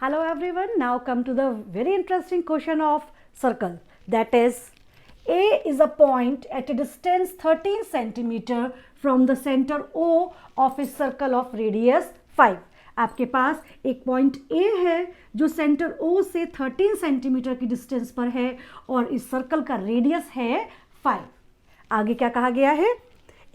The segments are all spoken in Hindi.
Hello everyone, now come to the very interesting question of circle. That is, A is a point at a distance 13 centimeter from the center O of a circle of radius 5. आपके पास एक पॉइंट A है जो सेंटर O से 13 सेंटीमीटर की डिस्टेंस पर है और इस सर्कल का रेडियस है 5. आगे क्या कहा गया है?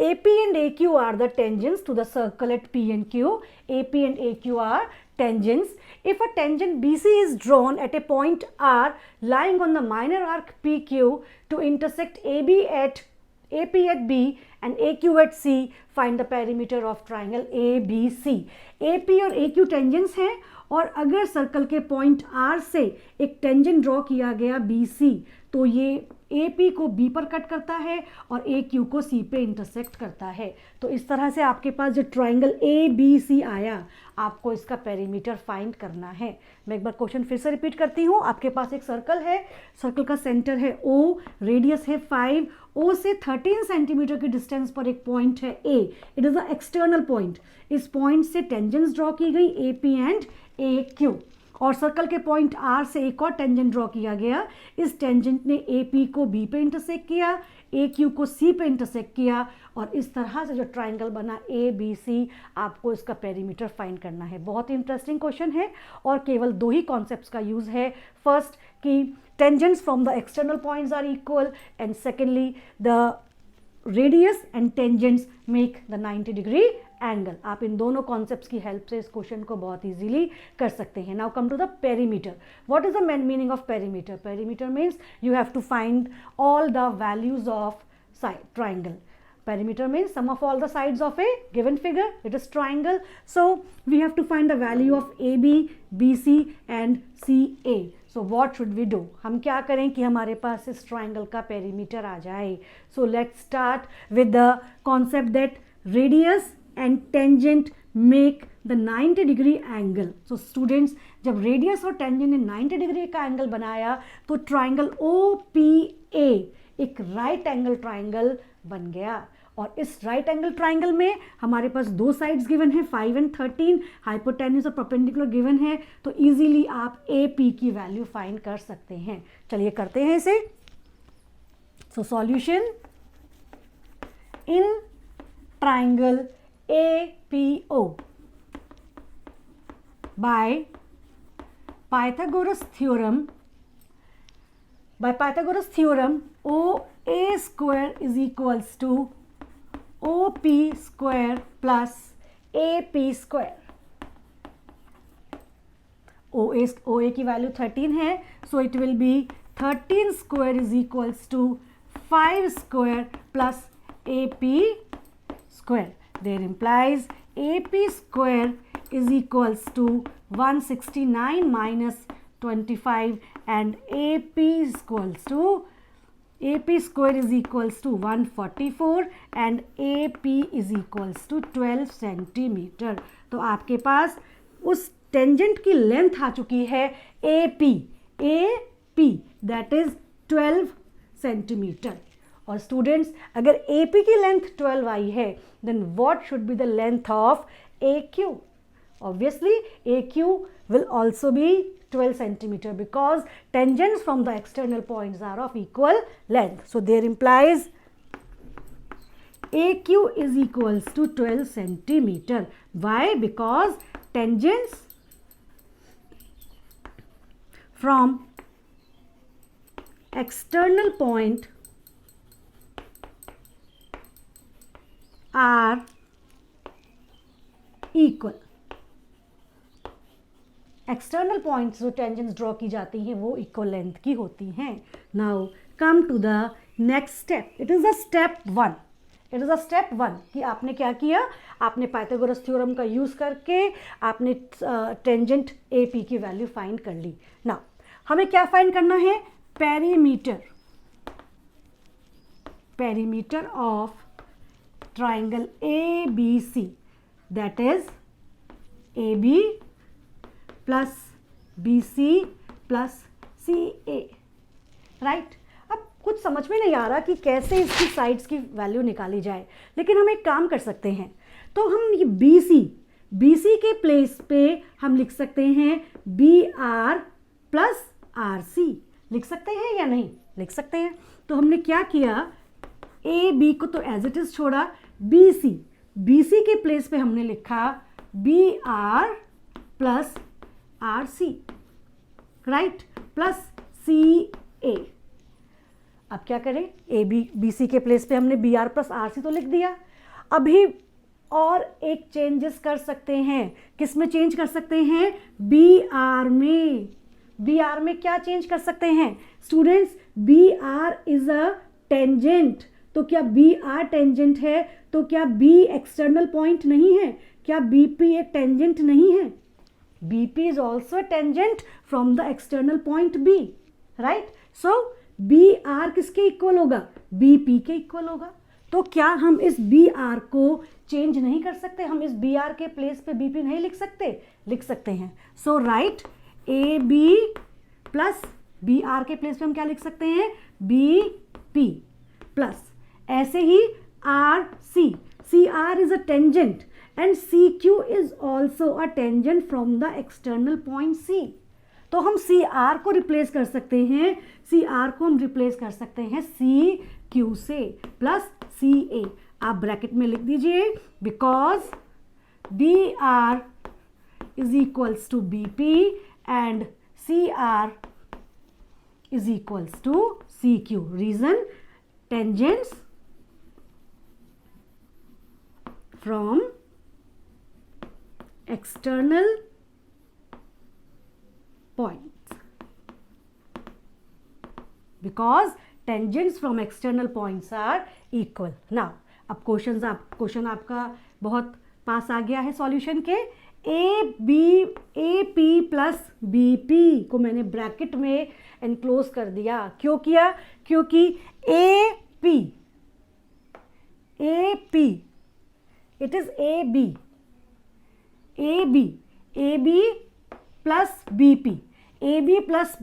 AP and AQ are the tangents to the circle at P and Q. AP and AQ are tangents. If a tangent BC is drawn at a point R lying on the minor arc PQ to intersect AP at B and AQ at C, find the perimeter of triangle ABC. AP और AQ tangents हैं और अगर सर्कल के पॉइंट R से एक टेंजेंट ड्रॉ किया गया BC तो ये AP को B पर कट करता है और AQ को C पे इंटरसेक्ट करता है. तो इस तरह से आपके पास जो ट्राइंगल ABC आया, आपको इसका पेरीमीटर फाइंड करना है. मैं एक बार क्वेश्चन फिर से रिपीट करती हूँ. आपके पास एक सर्कल है, सर्कल का सेंटर है O, रेडियस है 5, O से 13 सेंटीमीटर की डिस्टेंस पर एक पॉइंट है A. It is a external point. इस पॉइंट से टेंजेंट्स ड्रॉ की गई AP एंड AQ और सर्कल के पॉइंट R से एक और टेंजेंट ड्रॉ किया गया. इस टेंजेंट ने AP को B पे इंटरसेक्ट किया, AQ को C पे इंटरसेक्ट किया और इस तरह से जो ट्राइंगल बना ABC, आपको इसका पेरीमीटर फाइंड करना है. बहुत ही इंटरेस्टिंग क्वेश्चन है और केवल दो ही कॉन्सेप्ट्स का यूज़ है. फर्स्ट कि tangents from the external points are equal and secondly the radius and tangents make the 90 degree angle. आप इन दोनों कॉन्सेप्ट्स की हेल्प से इस क्वेश्चन को बहुत इजीली कर सकते हैं. Now come to the perimeter. What is the meaning of perimeter? Perimeter means you have to find all the values of triangle. Perimeter means sum of all the sides of a given figure. It is triangle. So we have to find the value of AB, BC and CA. So what should we do? हम क्या करें कि हमारे पास इस triangle का perimeter आ जाए? So let's start with the concept that radius and tangent make the 90 degree angle. So students, जब radius और tangent ने 90 degree का angle बनाया तो triangle OPA एक राइट एंगल ट्राइंगल बन गया. और इस राइट एंगल ट्राइंगल में हमारे पास दो साइड्स गिवन है 5 एंड 13, हाइपोटेन्यूज और परपेंडिकुलर गिवन है. तो इजीली आप AP की वैल्यू फाइंड कर सकते हैं. चलिए करते हैं इसे. So solution in triangle APO by Pythagoras theorem. By Pythagoras theorem, OA square is equals to OP square plus AP square. OA की वैल्यू 13 है, so it will be 13 square is equals to 5 square plus AP square. There implies AP square is equals to 169 minus 25 and AP square is equals to 144 and AP is equals to 12 centimetre. तो आपके पास उस टेंजेंट की लेंथ आ चुकी है AP that is 12 सेंटीमीटर. और स्टूडेंट्स, अगर AP की लेंथ 12 आई है then what should be the length of AQ? Obviously AQ will also be 12 centimeter because tangents from the external points are of equal length. So there implies AQ is equals to 12 centimeter. Why? Because tangents from external point are equal. External points जो टेंजेंट्स ड्रॉ की जाती हैं वो इक्वल लेंथ की होती हैं. Now come to the next step. It is a step one कि आपने क्या किया, आपने पाइथागोरस थ्योरम का यूज़ करके आपने टेंजेंट AP की वैल्यू फाइंड कर ली. नाउ हमें क्या फाइंड करना है? Perimeter of triangle ABC, that is AB plus BC plus CA. Right. अब कुछ समझ में नहीं आ रहा कि कैसे इसकी साइड्स की वैल्यू निकाली जाए, लेकिन हम एक काम कर सकते हैं. तो हम ये BC के प्लेस पे हम लिख सकते हैं BR प्लस RC, लिख सकते हैं या नहीं? लिख सकते हैं। तो हमने क्या किया, AB को तो एज इट इज छोड़ा, BC के प्लेस पे हमने लिखा BR plus RC, right, plus CA। अब क्या करें, BC के प्लेस पे हमने BR प्लस RC तो लिख दिया। अभी और एक चेंजेस कर सकते हैं। किस में चेंज कर सकते हैं? BR में। BR में क्या चेंज कर सकते हैं students? BR is a tangent. तो क्या BR टेंजेंट है? तो क्या B एक्सटर्नल पॉइंट नहीं है? क्या BP एक टेंजेंट नहीं है? BP is also a tangent from the external point B, right? So BR किसके इक्वल होगा? BP के इक्वल होगा। तो क्या हम इस BR को चेंज नहीं कर सकते? हम इस BR के प्लेस पे BP नहीं लिख सकते? लिख सकते हैं। सो राइट, AB प्लस BR के प्लेस पे हम क्या लिख सकते हैं? BP प्लस, ऐसे ही RC, CR is a tangent and CQ is also a tangent from the external point C। तो हम CR को रिप्लेस कर सकते हैं, CR को हम रिप्लेस कर सकते हैं CQ से, प्लस CA। आप ब्रैकेट में लिख दीजिए, because BR is equals to BP and CR is equals to CQ। Reason, tangents from external points, because tangents from external points are equal। Now अब क्वेश्चन आपका बहुत पास आ गया है सॉल्यूशन के। AP प्लस BP को मैंने ब्रैकेट में एनक्लोज कर दिया। क्यों किया? क्योंकि AP it is AB plus BP, AB plus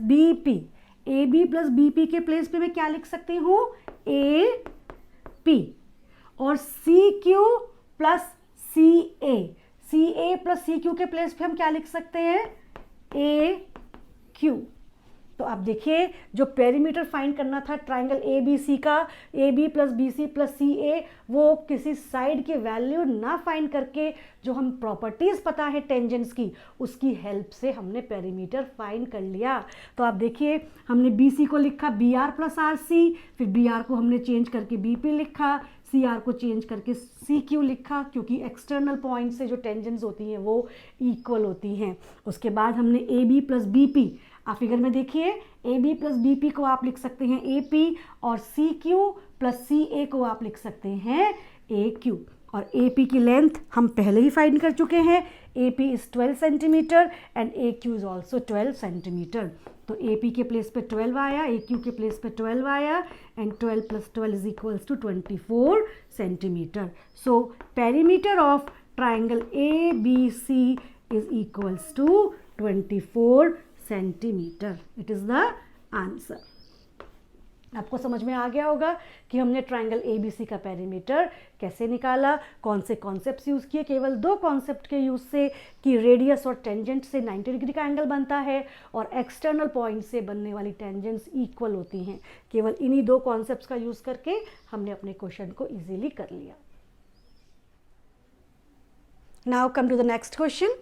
BP के प्लेस पे मैं क्या लिख सकती हूँ? AP। और CQ plus CA plus CQ के प्लेस पे हम क्या लिख सकते हैं? AQ। तो आप देखिए, जो पेरीमीटर फाइंड करना था ट्राइंगल ABC का, AB plus BC plus CA, वो किसी साइड की वैल्यू ना फाइंड करके जो हम प्रॉपर्टीज पता है टेंजेंट्स की, उसकी हेल्प से हमने पेरीमीटर फाइंड कर लिया। तो आप देखिए, हमने BC को लिखा BR प्लस RC, फिर BR को हमने चेंज करके BP लिखा, CR को चेंज करके CQ लिखा, क्योंकि एक्सटर्नल पॉइंट से जो टेंजेंट्स होती हैं वो इक्वल होती हैं। उसके बाद हमने AB प्लस BP, आप फिगर में देखिए, AB प्लस BP को आप लिख सकते हैं AP, और CQ प्लस CA को आप लिख सकते हैं AQ। और AP की लेंथ हम पहले ही फाइंड कर चुके हैं, AP is 12 centimetre and AQ is also 12 centimetre. तो AP के प्लेस पे 12 आया, AQ के प्लेस पे 12 आया, and 12 plus 12 is equals to 24 centimetre. So perimeter of triangle ABC is equals to 24 centimetre. It is the answer. आपको समझ में आ गया होगा कि हमने ट्राइंगल ABC का पेरीमीटर कैसे निकाला, कौन से कॉन्सेप्ट्स यूज़ किए। केवल दो कॉन्सेप्ट के यूज़ से, कि रेडियस और टेंजेंट से 90 डिग्री का एंगल बनता है और एक्सटर्नल पॉइंट से बनने वाली टेंजेंट्स इक्वल होती हैं। केवल इन्हीं दो कॉन्सेप्ट्स का यूज़ करके हमने अपने क्वेश्चन को ईजिली कर लिया। Now come to the next question.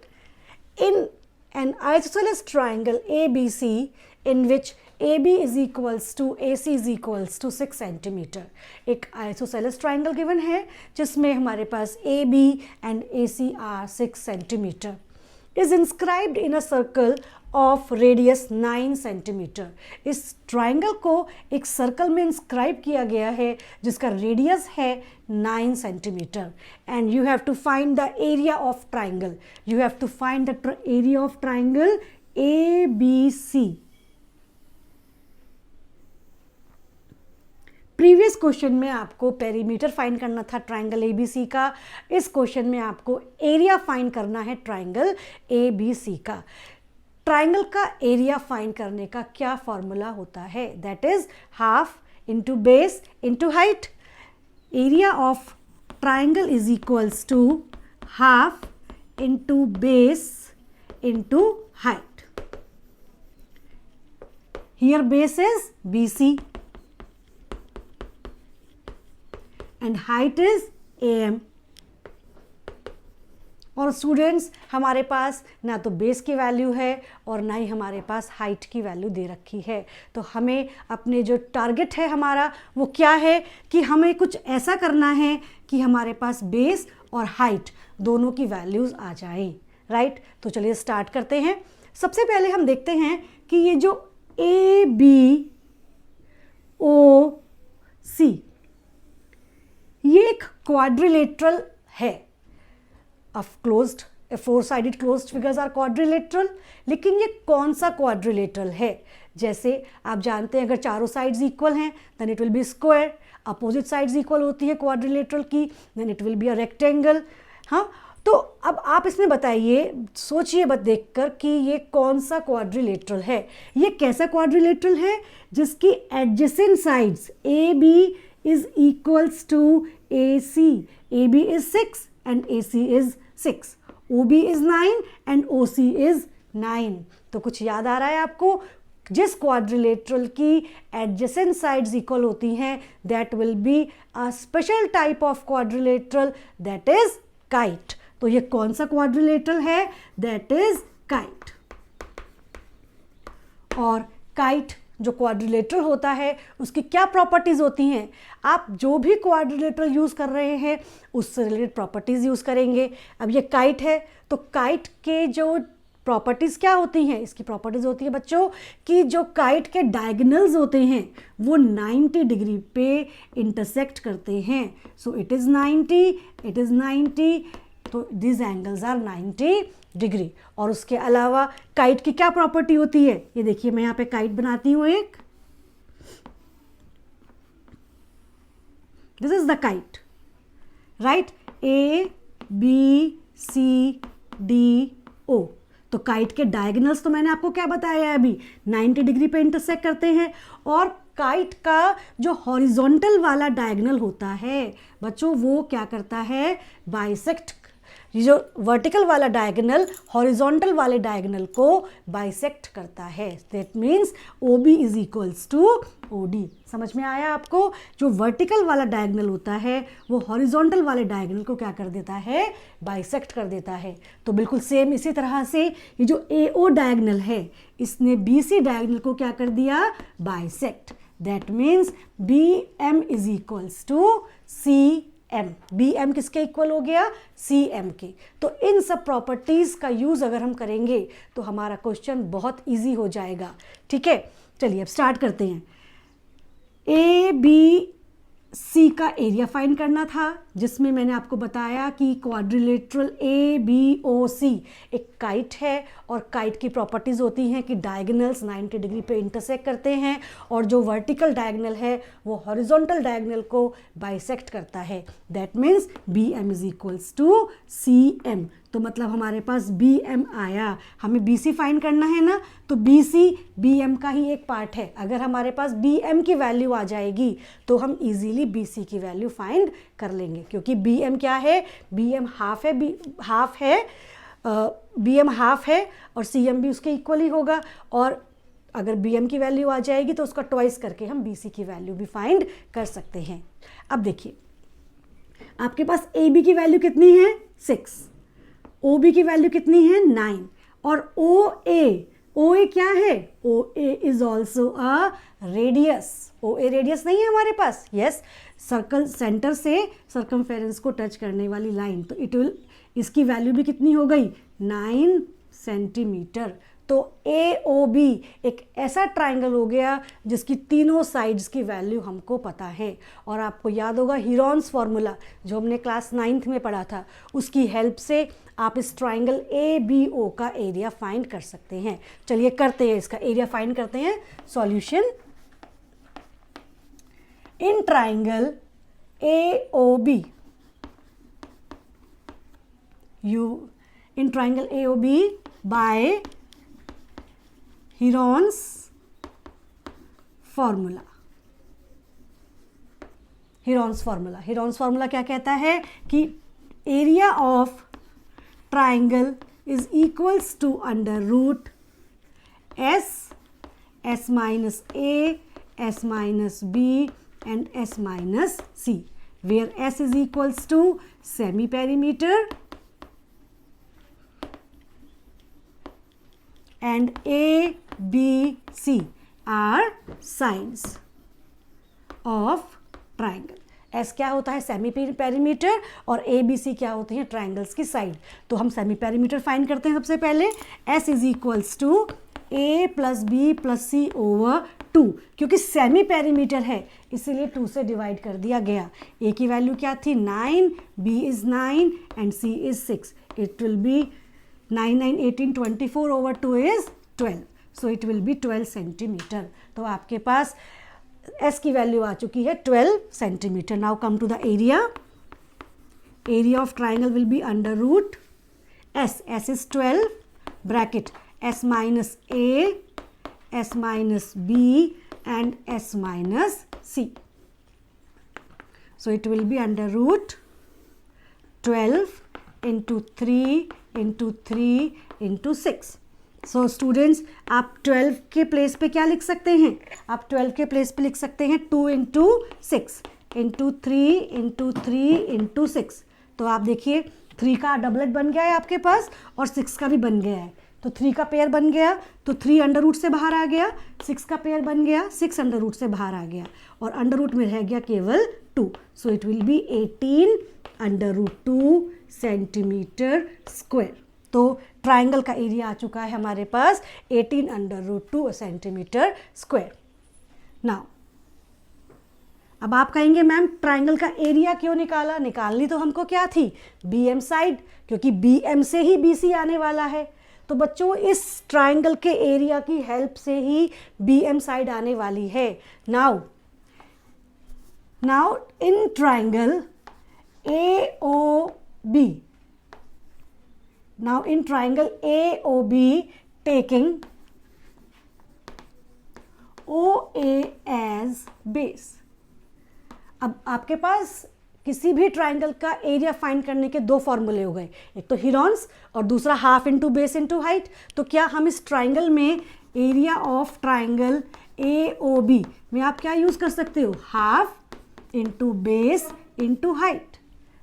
In an isosceles triangle ABC in which AB is equals to AC is equals to 6 centimetre. एक isosceles triangle given है जिसमें हमारे पास AB and AC are 6 centimetre, is inscribed in a circle of radius 9 centimetre. इस ट्राइंगल को एक सर्कल में इंस्क्राइब किया गया है जिसका रेडियस है 9 centimetre, and you have to find the area of triangle. You have to find the area of triangle ABC। Previous question में आपको पेरीमीटर फाइंड करना था ट्राइंगल ABC का, इस क्वेश्चन में आपको एरिया फाइंड करना है ट्राइंगल ABC का। ट्राइंगल का एरिया फाइंड करने का क्या फॉर्मूला होता है? That is half into base into height. Area of triangle is equals to half into base into height. Here base is BC and height is AM. और स्टूडेंट्स हमारे पास ना तो बेस की वैल्यू है और ना ही हमारे पास हाइट की वैल्यू दे रखी है, तो हमें अपने जो टारगेट है हमारा वो क्या है कि हमें कुछ ऐसा करना है कि हमारे पास बेस और हाइट दोनों की वैल्यूज़ आ जाए, राइट। तो चलिए स्टार्ट करते हैं। सबसे पहले हम देखते हैं कि ये जो ए बी ओ सी ये एक क्वाड्रिलेटरल है। Of closed, four sided closed figures are quadrilateral, लेकिन ये कौन सा क्वाड्रिलेटरल है? जैसे आप जानते हैं अगर चारों साइड्स इक्वल हैं then it will be square, opposite sides equal होती है क्वाड्रिलेटरल की then it will be a rectangle. हाँ, तो अब आप इसमें बताइए, सोचिए बस देखकर कि ये कौन सा क्वाड्रिलेटरल है। ये कैसा क्वाड्रिलेटरल है जिसकी adjacent sides A B is equals to A C, A B is 6 and AC is 6, OB is 9 and OC is 9। तो कुछ याद आ रहा है आपको? जिस क्वाड्रिलेटरल की एडजेसेंट साइड्स इक्वल होती हैं that will be a special type of quadrilateral that is kite. तो ये कौन सा क्वाड्रिलेटरल है? That is kite. और काइट जो क्वाड्रिलेटरल होता है उसकी क्या प्रॉपर्टीज़ होती हैं? आप जो भी क्वाड्रिलेटरल यूज़ कर रहे हैं उससे रिलेटेड प्रॉपर्टीज़ यूज़ करेंगे। अब ये काइट है तो काइट के जो प्रॉपर्टीज़ क्या होती हैं? इसकी प्रॉपर्टीज़ होती है बच्चों कि जो काइट के डायगोनल्स होते हैं वो 90 डिग्री पे इंटरसेक्ट करते हैं। सो इट इज़ 90, तो दिस एंगल्स आर 90 डिग्री। और उसके अलावा काइट की क्या प्रॉपर्टी होती है? ये देखिए मैं यहाँ पे काइट बनाती हूँ एक, this is the kite, right, A B C D O. तो काइट के डायगोनल्स तो मैंने आपको क्या बताया है अभी, 90 डिग्री पे इंटरसेक्ट करते हैं। और काइट का जो हॉरिजॉन्टल वाला डायगोनल होता है बच्चों वो क्या करता है? बाइसेक्ट। ये जो वर्टिकल वाला डायगोनल हॉरिजॉन्टल वाले डायगोनल को बाइसेक्ट करता है। That means O B is equals to O D. समझ में आया आपको? जो वर्टिकल वाला डायगोनल होता है वो हॉरिजॉन्टल वाले डायगोनल को क्या कर देता है? बाइसेक्ट कर देता है। तो बिल्कुल सेम इसी तरह से ये जो ए ओ डायगोनल है इसने बी सी डायगोनल को क्या कर दिया? Bisect. That means B M is equals to C M. B M किसके इक्वल हो गया? सी एम के। तो इन सब प्रॉपर्टीज़ का यूज़ अगर हम करेंगे तो हमारा क्वेश्चन बहुत इजी हो जाएगा। ठीक है, चलिए अब स्टार्ट करते हैं। ए बी सी का एरिया फाइंड करना था जिसमें मैंने आपको बताया कि क्वाड्रिलेटरल ए बी ओ सी एक काइट है और काइट की प्रॉपर्टीज़ होती हैं कि डायगोनल्स 90 डिग्री पे इंटरसेक्ट करते हैं और जो वर्टिकल डायगोनल है वो हॉरिजॉन्टल डायगोनल को बाइसेक्ट करता है। That means B M is equals to C M. तो मतलब हमारे पास बी एम आया, हमें बी सी फाइंड करना है ना, तो बी सी बी एम का ही एक पार्ट है। अगर हमारे पास बी एम की वैल्यू आ जाएगी तो हम इजीली बी सी की वैल्यू फाइंड कर लेंगे, क्योंकि बी एम क्या है? बी एम हाफ है, बी एम हाफ है और सी एम भी उसके इक्वल ही होगा। और अगर बी एम की वैल्यू आ जाएगी तो उसका ट्वाइस करके हम बी सी की वैल्यू भी फाइंड कर सकते हैं। अब देखिए आपके पास ए बी की वैल्यू कितनी है? 6, ओ बी की वैल्यू कितनी है? 9 और ओ ए क्या है? O A is also a radius. O A radius नहीं है हमारे पास? यस, सर्कल सेंटर से सर्कमफेरेंस को टच करने वाली लाइन। तो इट विल, इसकी वैल्यू भी कितनी हो गई? 9 सेंटीमीटर। तो ए ओ बी एक ऐसा ट्राइंगल हो गया जिसकी तीनों साइड्स की वैल्यू हमको पता है। और आपको याद होगा हीरोन्स फार्मूला जो हमने क्लास 9th में पढ़ा था, उसकी हेल्प से आप इस ट्राइंगल ए बी ओ का एरिया फाइंड कर सकते हैं। चलिए करते हैं, इसका एरिया फाइंड करते हैं। Solution, in triangle A O B in triangle AOB by Heron's formula. Heron's formula क्या कहता है कि area of triangle is equals to under root s minus a, s minus b and s minus c, where s is equals to semi-perimeter and a, b, c are sides of triangle. S क्या होता है? सेमी पेरीमीटर, और ए बी सी क्या होती हैं? ट्राइंगल्स की साइड. तो हम सेमी पेरीमीटर फाइंड करते हैं सबसे पहले. S is equals to A plus B plus C over 2, क्योंकि सेमी पेरीमीटर है इसीलिए 2 से डिवाइड कर दिया गया. ए की वैल्यू क्या थी? 9, B is 9 and C is 6. It will be 9, 9, 18, 24 over 2 is 12. So it will be 12 centimetre. तो आपके पास S की वैल्यू आ चुकी है 12 centimetre. Now come to the area. Area of triangle will be under root S. S is 12 bracket S minus A, S minus B and S minus C. So it will be under root 12 into 3 into 3 into 6. So students, आप 12 के प्लेस पे क्या लिख सकते हैं? आप 12 के प्लेस पे लिख सकते हैं 2 इंटू 6 इंटू 3 इंटू 3 इंटू 6. तो आप देखिए 3 का डबलेट बन गया है आपके पास और 6 का भी बन गया है. तो 3 का पेयर बन गया तो 3 अंडर रूट से बाहर आ गया. 6 का पेयर बन गया, 6 अंडर रूट से बाहर आ गया और अंडर रूट में रह गया केवल 2. So it will be 18 under root 2 centimetre square. तो ट्राइंगल का एरिया आ चुका है हमारे पास 18 under root 2 centimetre square. Now अब आप कहेंगे मैम ट्राइंगल का एरिया क्यों निकाला? निकालनी तो हमको क्या थी? BM साइड, क्योंकि BM से ही BC आने वाला है. तो बच्चों इस ट्राइंगल के एरिया की हेल्प से ही BM साइड आने वाली है. Now in triangle AOB, now in triangle AOB taking OA as base. अब आपके पास किसी भी ट्राइंगल का एरिया फाइंड करने के दो फॉर्मूले हो गए, एक तो हीरोन्स और दूसरा half into base into height. तो क्या हम इस ट्राइंगल में एरिया ऑफ ट्राइंगल AOB में आप क्या यूज कर सकते हो? Half into base into height,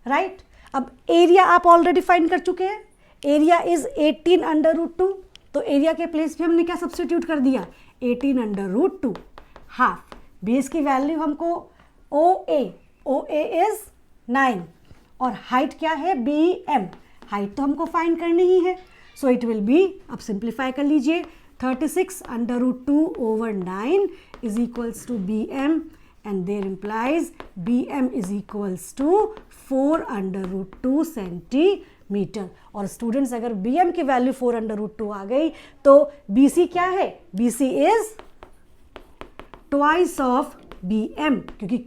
right. अब एरिया आप ऑलरेडी फाइंड कर चुके हैं. Area is 18 under root 2. तो एरिया के प्लेस पे हमने क्या सब्स्टिट्यूट कर दिया? 18 अंडर रूट 2. हाफ बेस की वैल्यू हमको OA इज 9 और हाइट क्या है? BM. हाइट तो हमको फाइंड करनी ही है. सो इट विल बी, अब सिंप्लीफाई कर लीजिए, 36 under root 2 over 9 is equals to BM and there implies BM is equals to 4 under root 2 centimetre. और स्टूडेंट्स अगर BM की वैल्यू 4 अंडर रूट 2 आ गई तो BC क्या है? BC is twice of BM, क्योंकि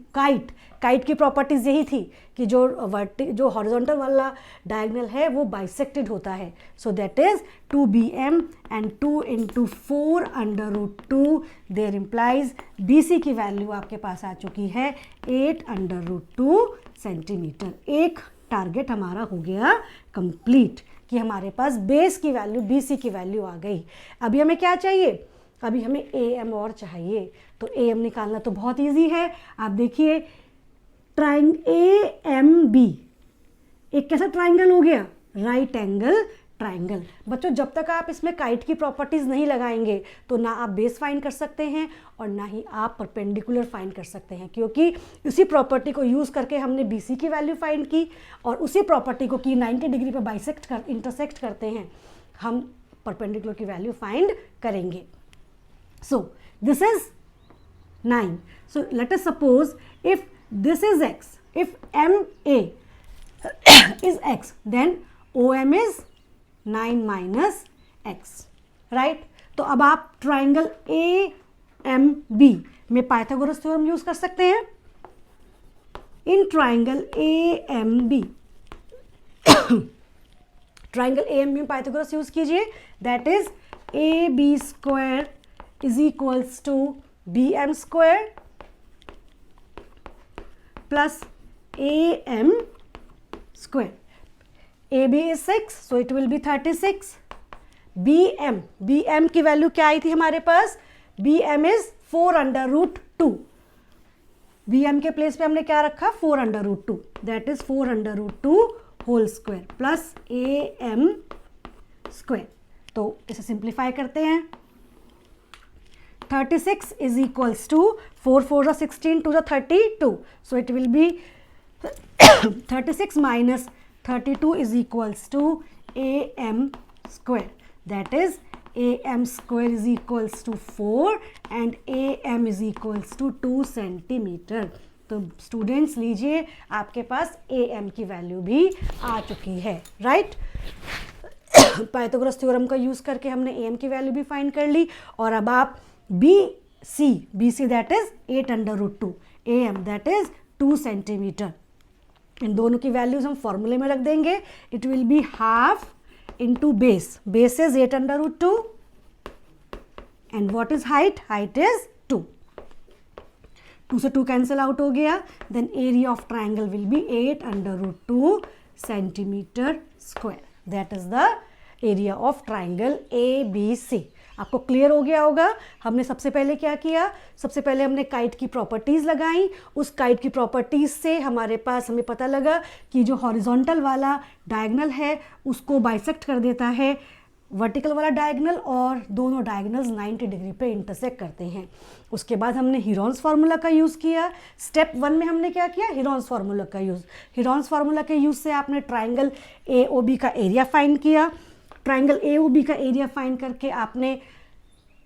काइट की प्रॉपर्टीज यही थी कि जो हॉरिजॉन्टल वाला डायगोनल है वो बाइसेक्टेड होता है. So that is 2BM and 2 into 4 under root 2. There implies BC की वैल्यू आपके पास आ चुकी है 8 अंडर रूट 2 सेंटीमीटर. एक टारगेट हमारा हो गया कंप्लीट कि हमारे पास बेस की वैल्यू BC की वैल्यू आ गई. अभी हमें क्या चाहिए? अभी हमें AM और चाहिए. तो AM निकालना तो बहुत इजी है. आप देखिए AMB एक कैसा ट्राइंगल हो गया? Right angle triangle. बच्चों जब तक आप इसमें काइट की प्रॉपर्टीज नहीं लगाएंगे तो ना आप बेस फाइंड कर सकते हैं और ना ही आप परपेंडिकुलर फाइंड कर सकते हैं, क्योंकि उसी प्रॉपर्टी को यूज करके हमने BC की वैल्यू फाइंड की और उसी प्रॉपर्टी को की 90 डिग्री पर इंटरसेक्ट करते हैं हम परपेंडिकुलर की वैल्यू फाइंड करेंगे. So this is 9. So let us suppose if this is x, if MA is x, then OM is 9 minus x, right? तो अब आप ट्राइंगल AMB में पाइथागोरस थ्योरम यूज कर सकते हैं. In triangle AMB triangle AMB में पाइथागोरस यूज कीजिए. That is AB square is equals to BM square plus AM square. AB is 6, so it will be 36. BM की वैल्यू क्या आई थी हमारे पास? BM is 4√2. BM के प्लेस पे हमने क्या रखा? 4√2. दैट इज 4√2 whole square plus AM square. तो इसे सिंप्लीफाई करते हैं. 36 is equals to 4 4 are 16 to the 32. So it will be 36 minus 32 is equals to AM square. That is AM square is equals to 4 and AM is equals to 2 centimetre. तो स्टूडेंट्स लीजिए, आपके पास AM की वैल्यू भी आ चुकी है, राइट. पाइथागोरस थ्योरम का यूज करके हमने AM की वैल्यू भी फाइंड कर ली. और अब आप BC that is 8√2, AM that is 2 centimetre. इन दोनों की वैल्यूज हम फॉर्मूले में रख देंगे. It will be half into base. Base is 8√2 and what is height? Height is 2. 2 से 2 cancel out हो गया. Then area of triangle will be 8√2 centimeter square. That is the area of triangle ABC. आपको क्लियर हो गया होगा. हमने सबसे पहले क्या किया? सबसे पहले हमने काइट की प्रॉपर्टीज़ लगाई. उस काइट की प्रॉपर्टीज़ से हमारे पास हमें पता लगा कि जो हॉरिजॉन्टल वाला डायगोनल है उसको बाइसेक्ट कर देता है वर्टिकल वाला डायगोनल, और दोनों डायगोनल्स 90 डिग्री पे इंटरसेक्ट करते हैं. उसके बाद हमने हीरोन्स फार्मूला का यूज़ किया. स्टेप 1 में हमने क्या किया? हीरोन्स फार्मूला का यूज़. हीरोन्स फार्मूला के यूज़ से आपने ट्राइंगल AOB का एरिया फाइंड किया. ट्राइंगल AOB का एरिया फाइंड करके आपने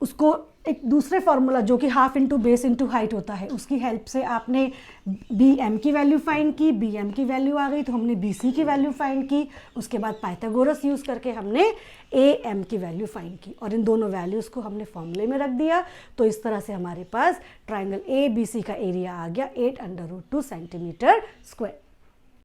उसको एक दूसरे फार्मूला जो कि half into base into height होता है उसकी हेल्प से आपने BM की वैल्यू फाइंड की. BM की वैल्यू आ गई तो हमने BC की वैल्यू फाइंड की. उसके बाद पाइथागोरस यूज़ करके हमने AM की वैल्यू फाइंड की और इन दोनों वैल्यूज़ को हमने फॉर्मूले में रख दिया. तो इस तरह से हमारे पास ट्राइंगल ABC का एरिया आ गया 8√2 सेंटीमीटर स्क्वायर.